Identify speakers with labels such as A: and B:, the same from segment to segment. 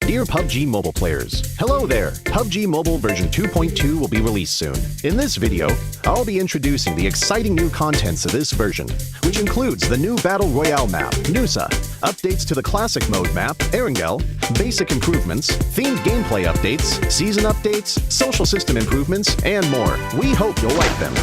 A: Dear PUBG Mobile players, hello there! PUBG Mobile version 2.2 will be released soon. In this video, I'll be introducing the exciting new contents of this version, which includes the new Battle Royale map, Nusa, updates to the Classic Mode map, Erangel, basic improvements, themed gameplay updates, season updates, social system improvements, and more. We hope you'll like them.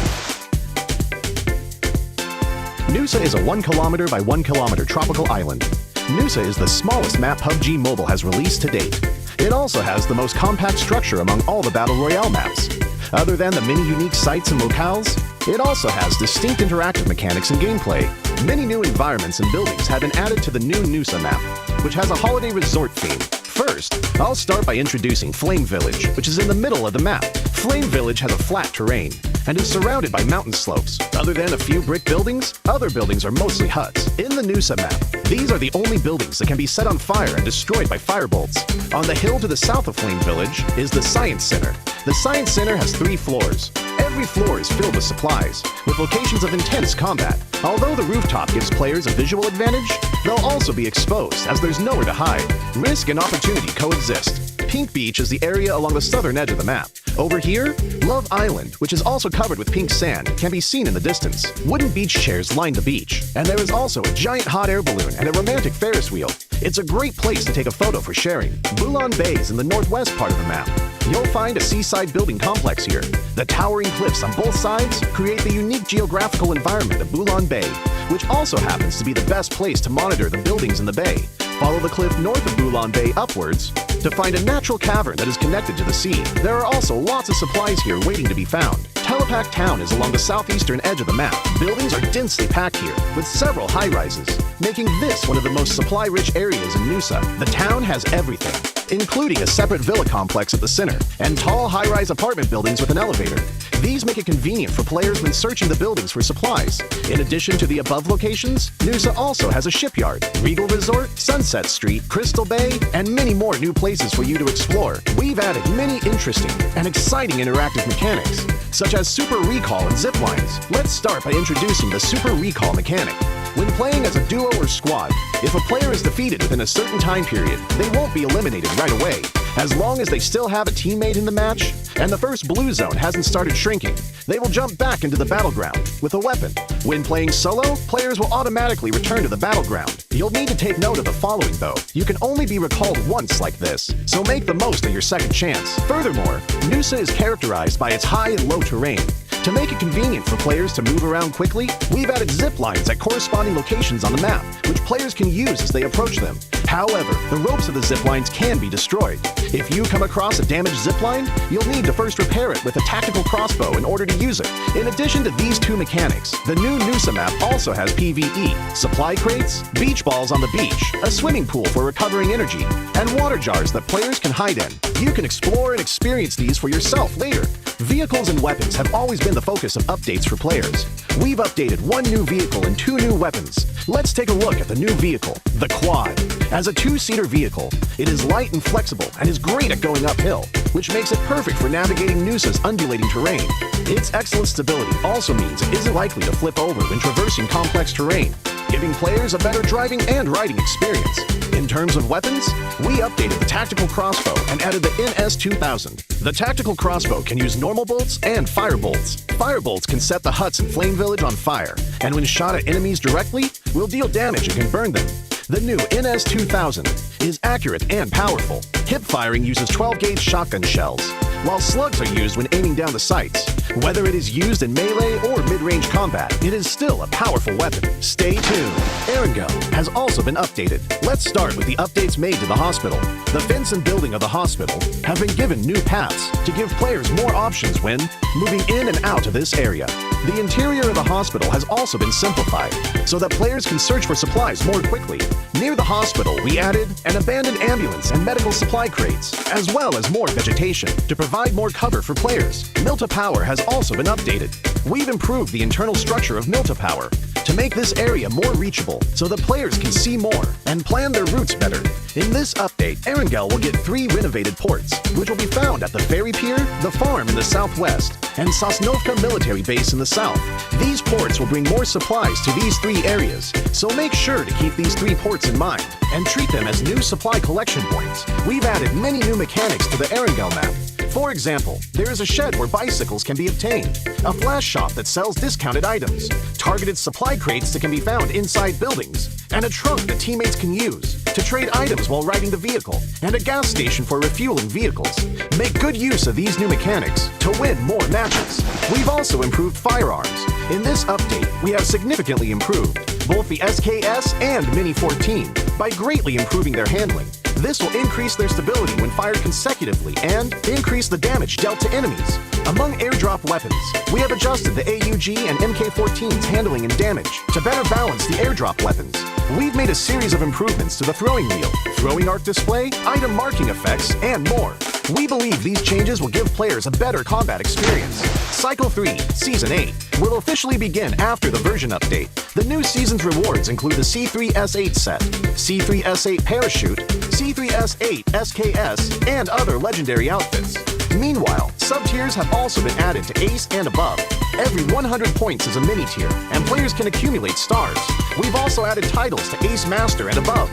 A: Nusa is a 1 km by 1 km tropical island. Nusa is the smallest map PUBG Mobile has released to date. It also has the most compact structure among all the Battle Royale maps. Other than the many unique sites and locales, it also has distinct interactive mechanics and gameplay. Many new environments and buildings have been added to the new Nusa map, which has a holiday resort theme. First, I'll start by introducing Flame Village, which is in the middle of the map. Flame Village has a flat terrain and is surrounded by mountain slopes. Other than a few brick buildings, other buildings are mostly huts. In the Nusa map, these are the only buildings that can be set on fire and destroyed by firebolts. On the hill to the south of Flame Village is the Science Center. The Science Center has 3 floors. Every floor is filled with supplies, with locations of intense combat. Although the rooftop gives players a visual advantage, they'll also be exposed as there's nowhere to hide. Risk and opportunity coexist. Pink Beach is the area along the southern edge of the map. Over here, Love Island, which is also covered with pink sand, can be seen in the distance. Wooden beach chairs line the beach, and there is also a giant hot air balloon and a romantic Ferris wheel. It's a great place to take a photo for sharing. Bulan Bay is in the northwest part of the map. You'll find a seaside building complex here. The towering cliffs on both sides create the unique geographical environment of Bulan Bay, which also happens to be the best place to monitor the buildings in the bay. Follow the cliff north of Bulan Bay upwards to find a natural cavern that is connected to the sea. There are also lots of supplies here waiting to be found. Telepak Town is along the southeastern edge of the map. Buildings are densely packed here, with several high-rises, making this one of the most supply-rich areas in Nusa. The town has everything, including a separate villa complex at the center, and tall high-rise apartment buildings with an elevator. These make it convenient for players when searching the buildings for supplies. In addition to the above locations, Nusa also has a shipyard, Regal Resort, Sunset Street, Crystal Bay, and many more new places for you to explore. We've added many interesting and exciting interactive mechanics, such as Super Recall and zip lines. Let's start by introducing the Super Recall mechanic. When playing as a duo or squad, if a player is defeated within a certain time period, they won't be eliminated right away. As long as they still have a teammate in the match, and the first blue zone hasn't started shrinking, they will jump back into the battleground with a weapon. When playing solo, players will automatically return to the battleground. You'll need to take note of the following though. You can only be recalled once like this, so make the most of your second chance. Furthermore, Nusa is characterized by its high and low terrain. To make it convenient for players to move around quickly, we've added zip lines at corresponding locations on the map, which players can use as they approach them. However, the ropes of the zip lines can be destroyed. If you come across a damaged zip line, you'll need to first repair it with a tactical crossbow in order to use it. In addition to these 2 mechanics, the new Nusa map also has PvE, supply crates, beach balls on the beach, a swimming pool for recovering energy, and water jars that players can hide in. You can explore and experience these for yourself later. Vehicles and weapons have always been the focus of updates for players. We've updated 1 new vehicle and 2 new weapons. Let's take a look at the new vehicle, the Quad. As a 2-seater vehicle, it is light and flexible and is great at going uphill, which makes it perfect for navigating Nusa's undulating terrain. Its excellent stability also means it isn't likely to flip over when traversing complex terrain, giving players a better driving and riding experience. In terms of weapons, we updated the tactical crossbow and added the NS-2000. The tactical crossbow can use normal bolts and fire bolts. Fire bolts can set the huts in Flame Village on fire, and when shot at enemies directly, will deal damage and can burn them. The new NS-2000 is accurate and powerful. Hip firing uses 12-gauge shotgun shells, while slugs are used when aiming down the sights. Whether it is used in melee or mid-range combat, it is still a powerful weapon. Stay tuned. Erangel has also been updated. Let's start with the updates made to the hospital. The fence and building of the hospital have been given new paths to give players more options when moving in and out of this area. The interior of the hospital has also been simplified so that players can search for supplies more quickly. Near the hospital, we added an abandoned ambulance and medical supply crates, as well as more vegetation to provide more cover for players. Milta Power has also been updated. We've improved the internal structure of Milta Power. to make this area more reachable so the players can see more and plan their routes better. In this update, Erangel will get 3 renovated ports, which will be found at the ferry pier, the farm in the southwest, and Sosnovka military base in the south. These ports will bring more supplies to these 3 areas, so make sure to keep these 3 ports in mind and treat them as new supply collection points. We've added many new mechanics to the Erangel map. For example, there is a shed where bicycles can be obtained, a flash shop that sells discounted items, targeted supply crates that can be found inside buildings, and a trunk that teammates can use to trade items while riding the vehicle, and a gas station for refueling vehicles. Make good use of these new mechanics to win more matches. We've also improved firearms. In this update, we have significantly improved both the SKS and Mini 14 by greatly improving their handling. This will increase their stability when fired consecutively and increase the damage dealt to enemies. Among airdrop weapons, we have adjusted the AUG and MK14's handling and damage to better balance the airdrop weapons. We've made a series of improvements to the throwing wheel, throwing arc display, item marking effects, and more. We believe these changes will give players a better combat experience. Cycle 3, Season 8, will officially begin after the version update. The new season's rewards include the C3S8 set, C3S8 parachute, C3S8 SKS, and other legendary outfits. Meanwhile, sub-tiers have also been added to Ace and above. Every 100 points is a mini-tier, and players can accumulate stars. We've also added titles to Ace Master and above.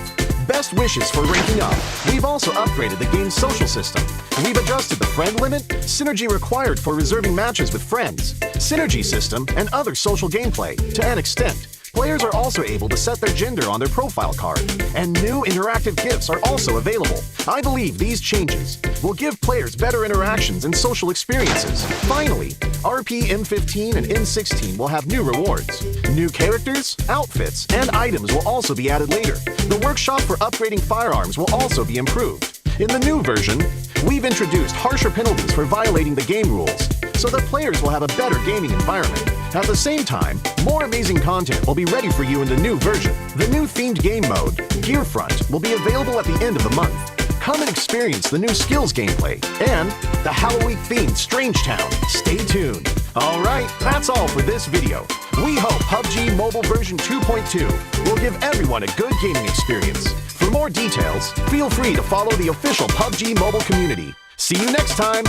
A: Best wishes for ranking up. We've also upgraded the game's social system. We've adjusted the friend limit, synergy required for reserving matches with friends, synergy system, and other social gameplay to an extent. Players are also able to set their gender on their profile card, and new interactive gifts are also available. I believe these changes will give players better interactions and social experiences. Finally, RP M15 and M16 will have new rewards. New characters, outfits, and items will also be added later. The workshop for upgrading firearms will also be improved. In the new version, we've introduced harsher penalties for violating the game rules, so that players will have a better gaming environment. At the same time, more amazing content will be ready for you in the new version. The new themed game mode, Gearfront, will be available at the end of the month. Come and experience the new skills gameplay and the Halloween-themed Strange Town. Stay tuned. Alright, that's all for this video. We hope PUBG Mobile version 2.2 will give everyone a good gaming experience. For more details, feel free to follow the official PUBG Mobile community. See you next time!